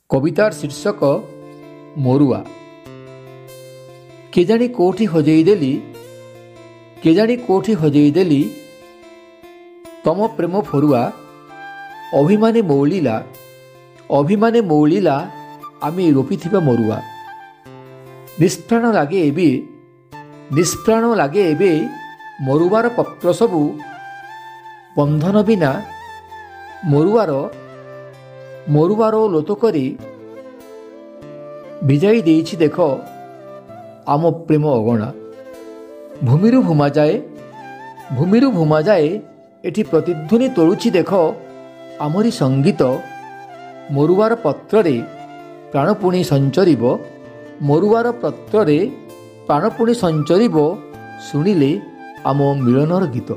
कवितार शीर्षक मरुआ। केजाणी कोठी हजेदेली केजाणी कोठी हजेदेली तम प्रेम फरुआ अभिमाने मौलिला आमे रोपिथिबा मरुआ। निष्प्राण लागे एबे मरुआर पत्र सबु बंधन बिना मरुआर लोतकरी भिजाई देइछि देख आम प्रेम अगणा। भूमिरु भूमा जाए एठी प्रतिध्वनि तोलुछि देख आमरी संगीत। मरुआर पत्ररे प्राणपुणी संचरिब मरुआर पत्ररे प्राणपुणी संचरिब शुणिले आम मिलनर गीत।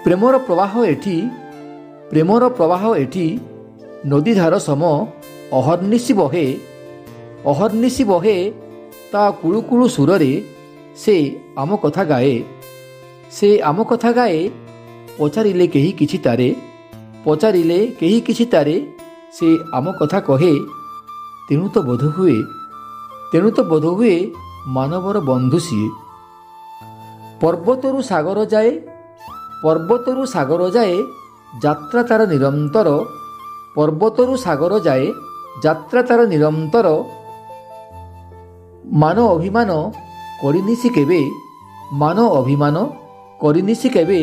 प्रेमर प्रवाह एठी नदीधार सम अहर्निशि बहे ता कुळुकुळु सुररे से आम कथा गाए पचारिले केही किछि तारे से आम कथा कहे। तेणु तो बोधहुए मानवर बंधु सिए। पर्वतरु सागर जाए यात्रा तार निरंतर। पर्वतरु सागर जाए यात्रा तार निरंतर। मान अभिमान करिनिसि केबे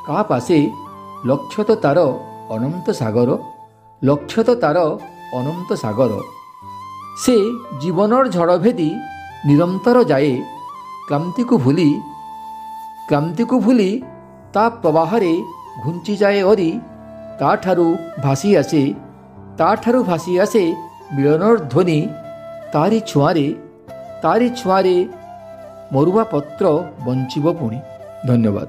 का पासे। लक्ष्य तो तार अनंत सागर से जीवनर झड़भेदी निरंतर जाए। क्लांति को भूली ता प्रवाहरे घुंची जाए अरी। ताठारु भासी आसे मिलनर ध्वनि। तारी छुआरे मरुआ पत्र बंचिब पुणी। धन्यवाद।